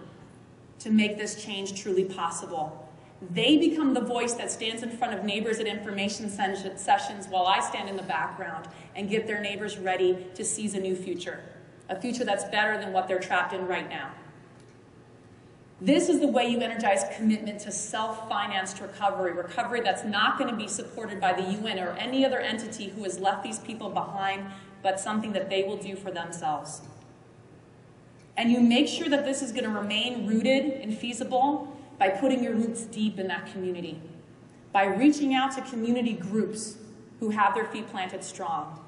to make this change truly possible. They become the voice that stands in front of neighbors at information sessions while I stand in the background and get their neighbors ready to seize a new future, a future that's better than what they're trapped in right now. This is the way you energize commitment to self-financed recovery, recovery that's not going to be supported by the UN or any other entity who has left these people behind, but something that they will do for themselves. And you make sure that this is going to remain rooted and feasible by putting your roots deep in that community, by reaching out to community groups who have their feet planted strong.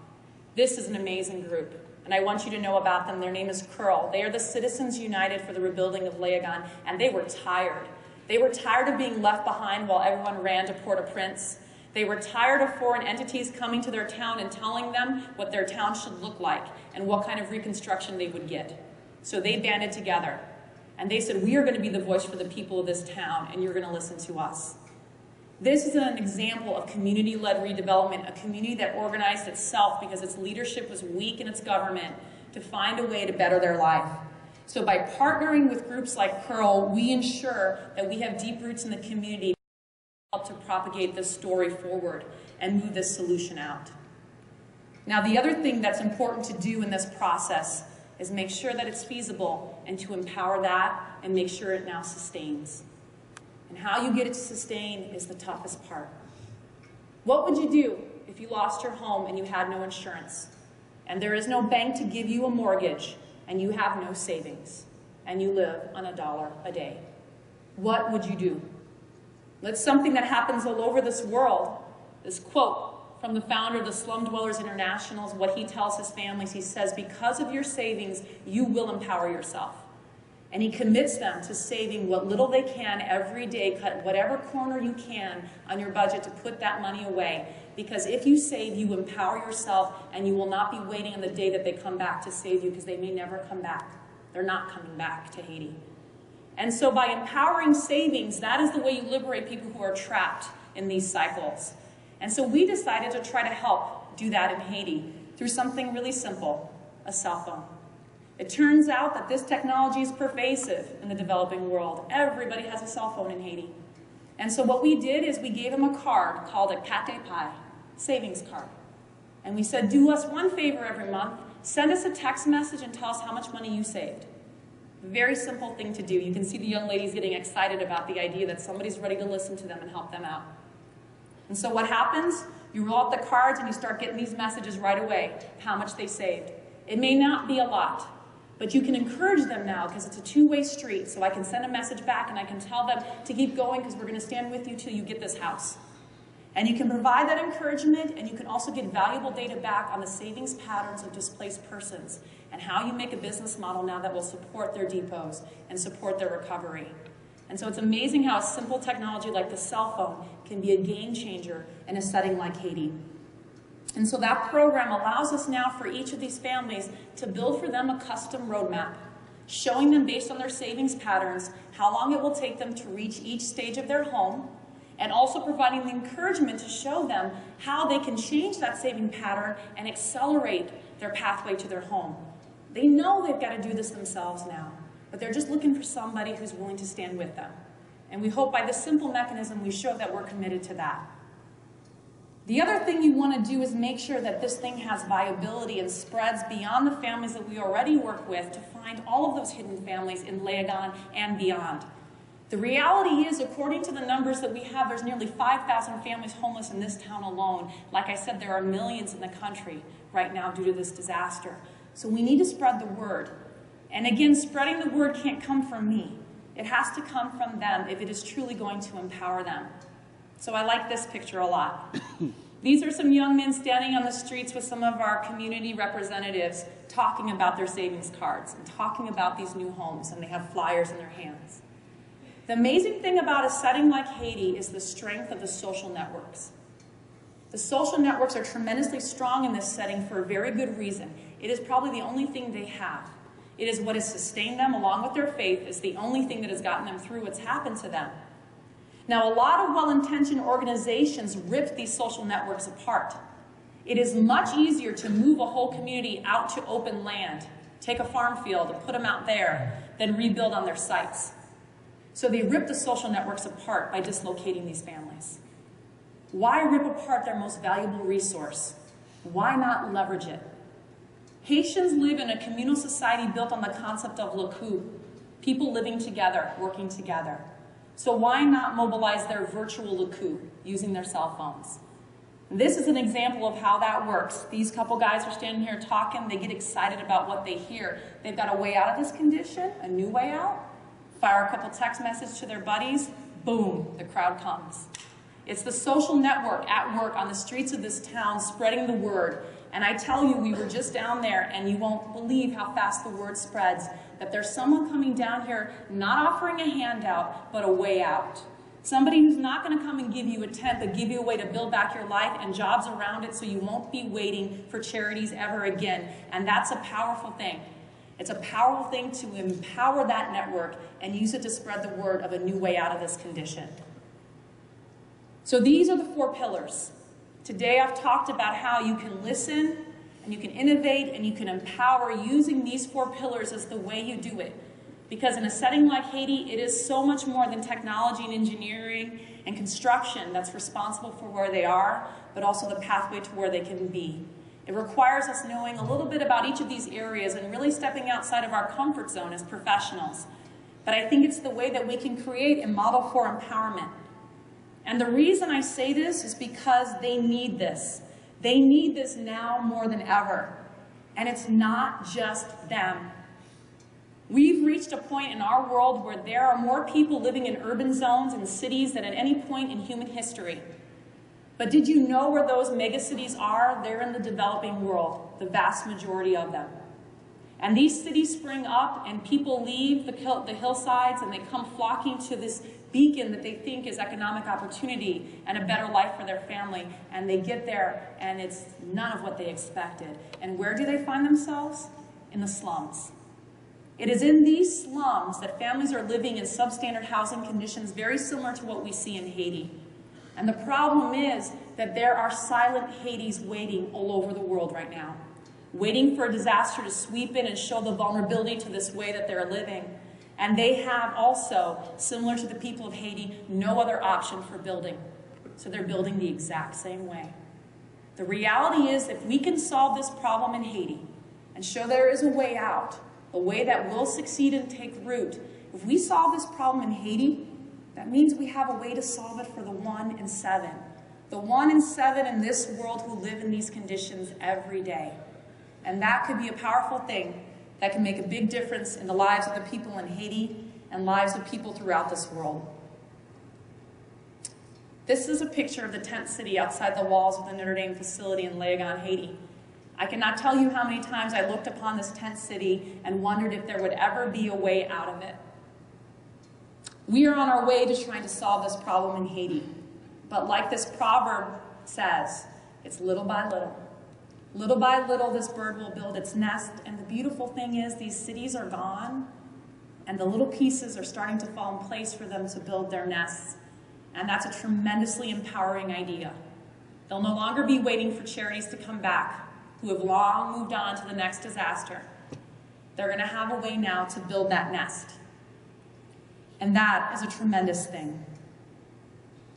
This is an amazing group, and I want you to know about them. Their name is Curl. They are the Citizens United for the Rebuilding of Leogán, and they were tired. They were tired of being left behind while everyone ran to Port-au-Prince. They were tired of foreign entities coming to their town and telling them what their town should look like and what kind of reconstruction they would get. So they banded together. And they said, we are going to be the voice for the people of this town, and you're going to listen to us. This is an example of community-led redevelopment, a community that organized itself because its leadership was weak in its government to find a way to better their life. So by partnering with groups like Curl, we ensure that we have deep roots in the community to help to propagate this story forward and move this solution out. Now, the other thing that's important to do in this process is make sure that it's feasible and to empower that and make sure it now sustains. And how you get it to sustain is the toughest part. What would you do if you lost your home and you had no insurance, and there is no bank to give you a mortgage, and you have no savings, and you live on $1 a day? What would you do? That's something that happens all over this world. This quote from the founder of the Slum Dwellers International is what he tells his families. He says, because of your savings, you will empower yourself. And he commits them to saving what little they can every day, cut whatever corner you can on your budget to put that money away. Because if you save, you empower yourself, and you will not be waiting on the day that they come back to save you, because they may never come back. They're not coming back to Haiti. And so by empowering savings, that is the way you liberate people who are trapped in these cycles. And so we decided to try to help do that in Haiti through something really simple, a cell phone. It turns out that this technology is pervasive in the developing world. Everybody has a cell phone in Haiti. And so what we did is we gave them a card called a Kate Pai, savings card. And we said, do us one favor every month, send us a text message and tell us how much money you saved. Very simple thing to do. You can see the young ladies getting excited about the idea that somebody's ready to listen to them and help them out. And so what happens? You roll out the cards and you start getting these messages right away, how much they saved. It may not be a lot, but you can encourage them now because it's a two-way street. So I can send a message back and I can tell them to keep going because we're going to stand with you till you get this house. And you can provide that encouragement, and you can also get valuable data back on the savings patterns of displaced persons and how you make a business model now that will support their depots and support their recovery. And so it's amazing how a simple technology like the cell phone can be a game changer in a setting like Haiti. And so that program allows us now for each of these families to build for them a custom roadmap, showing them based on their savings patterns how long it will take them to reach each stage of their home, and also providing the encouragement to show them how they can change that saving pattern and accelerate their pathway to their home. They know they've got to do this themselves now, but they're just looking for somebody who's willing to stand with them. And we hope by this simple mechanism we show that we're committed to that. The other thing you want to do is make sure that this thing has viability and spreads beyond the families that we already work with to find all of those hidden families in Leogane and beyond. The reality is, according to the numbers that we have, there's nearly 5,000 families homeless in this town alone. Like I said, there are millions in the country right now due to this disaster. So we need to spread the word. And again, spreading the word can't come from me. It has to come from them if it is truly going to empower them. So I like this picture a lot. These are some young men standing on the streets with some of our community representatives talking about their savings cards and talking about these new homes, and they have flyers in their hands. The amazing thing about a setting like Haiti is the strength of the social networks. The social networks are tremendously strong in this setting for a very good reason. It is probably the only thing they have. It is what has sustained them along with their faith. It's the only thing that has gotten them through what's happened to them. Now, a lot of well-intentioned organizations rip these social networks apart. It is much easier to move a whole community out to open land, take a farm field and put them out there, than rebuild on their sites. So they rip the social networks apart by dislocating these families. Why rip apart their most valuable resource? Why not leverage it? Haitians live in a communal society built on the concept of le coup, people living together, working together. So why not mobilize their virtual le coup using their cell phones? This is an example of how that works. These couple guys are standing here talking. They get excited about what they hear. They've got a way out of this condition, a new way out. Fire a couple text messages to their buddies, boom, the crowd comes. It's the social network at work on the streets of this town spreading the word. And I tell you, we were just down there and you won't believe how fast the word spreads, that there's someone coming down here not offering a handout, but a way out. Somebody who's not going to come and give you a tent, but give you a way to build back your life and jobs around it so you won't be waiting for charities ever again. And that's a powerful thing. It's a powerful thing to empower that network and use it to spread the word of a new way out of this condition. So these are the 4 pillars. Today I've talked about how you can listen and you can innovate and you can empower using these 4 pillars as the way you do it. Because in a setting like Haiti, it is so much more than technology and engineering and construction that's responsible for where they are, but also the pathway to where they can be. It requires us knowing a little bit about each of these areas and really stepping outside of our comfort zone as professionals. But I think it's the way that we can create a model for empowerment. And the reason I say this is because they need this. They need this now more than ever. And it's not just them. We've reached a point in our world where there are more people living in urban zones and cities than at any point in human history. But did you know where those megacities are? They're in the developing world, the vast majority of them. And these cities spring up and people leave the hillsides and they come flocking to this beacon that they think is economic opportunity and a better life for their family. And they get there and it's none of what they expected. And where do they find themselves? In the slums. It is in these slums that families are living in substandard housing conditions very similar to what we see in Haiti. And the problem is that there are silent Haitis waiting all over the world right now, waiting for a disaster to sweep in and show the vulnerability to this way that they're living. And they have also, similar to the people of Haiti, no other option for building. So they're building the exact same way. The reality is, if we can solve this problem in Haiti and show there is a way out, a way that will succeed and take root, if we solve this problem in Haiti, that means we have a way to solve it for the 1 in 7. The 1 in 7 in this world who live in these conditions every day. And that could be a powerful thing that can make a big difference in the lives of the people in Haiti and lives of people throughout this world. This is a picture of the tent city outside the walls of the Notre Dame facility in Léogâne, Haiti. I cannot tell you how many times I looked upon this tent city and wondered if there would ever be a way out of it. We are on our way to trying to solve this problem in Haiti. But like this proverb says, it's little by little. Little by little, this bird will build its nest. And the beautiful thing is, these cities are gone, and the little pieces are starting to fall in place for them to build their nests. And that's a tremendously empowering idea. They'll no longer be waiting for charities to come back, who have long moved on to the next disaster. They're going to have a way now to build that nest. And that is a tremendous thing.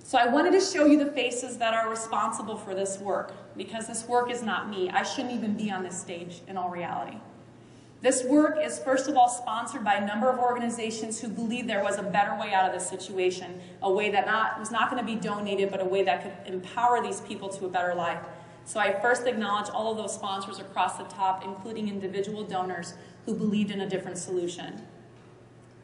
So I wanted to show you the faces that are responsible for this work, because this work is not me. I shouldn't even be on this stage in all reality. This work is, first of all, sponsored by a number of organizations who believe there was a better way out of this situation, a way that was not going to be donated, but a way that could empower these people to a better life. So I first acknowledge all of those sponsors across the top, including individual donors who believed in a different solution.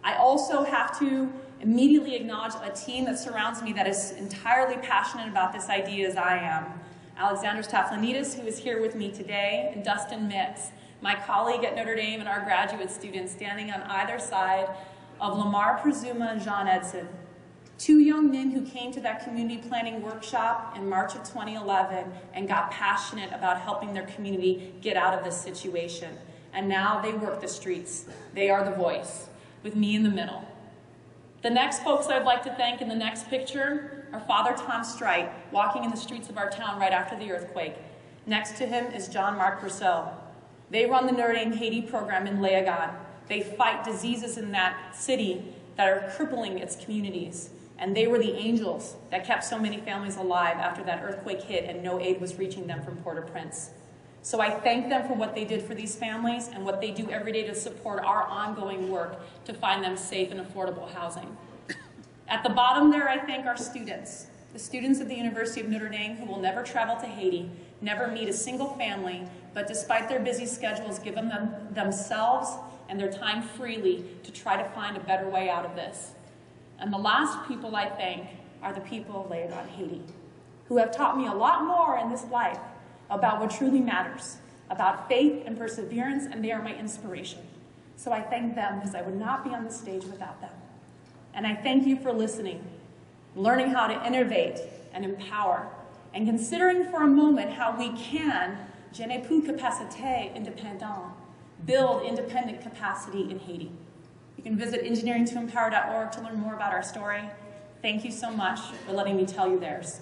I also have to immediately acknowledge a team that surrounds me that is entirely passionate about this idea as I am. Alexander Staflanidis, who is here with me today, and Dustin Mix, my colleague at Notre Dame, and our graduate students standing on either side of Lamar Prezuma and Jean Edson, two young men who came to that community planning workshop in March of 2011 and got passionate about helping their community get out of this situation. And now they work the streets. They are the voice, with me in the middle. The next folks I'd like to thank in the next picture are Father Tom Strite, walking in the streets of our town right after the earthquake. Next to him is John-Marc Rousseau. They run the Notre Dame Haiti program in Léogâne. They fight diseases in that city that are crippling its communities. And they were the angels that kept so many families alive after that earthquake hit and no aid was reaching them from Port-au-Prince. So I thank them for what they did for these families and what they do every day to support our ongoing work to find them safe and affordable housing. At the bottom there, I thank our students, the students at the University of Notre Dame who will never travel to Haiti, never meet a single family, but despite their busy schedules, give them themselves and their time freely to try to find a better way out of this. And the last people I thank are the people of Léogâne, Haiti, who have taught me a lot more in this life about what truly matters, about faith and perseverance, and they are my inspiration. So I thank them because I would not be on this stage without them. And I thank you for listening, learning how to innovate and empower, and considering for a moment how we can, je n'ai plus capacité indépendante, build independent capacity in Haiti. You can visit engineeringtoempower.org to learn more about our story. Thank you so much for letting me tell you theirs.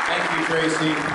Thank you, Tracy.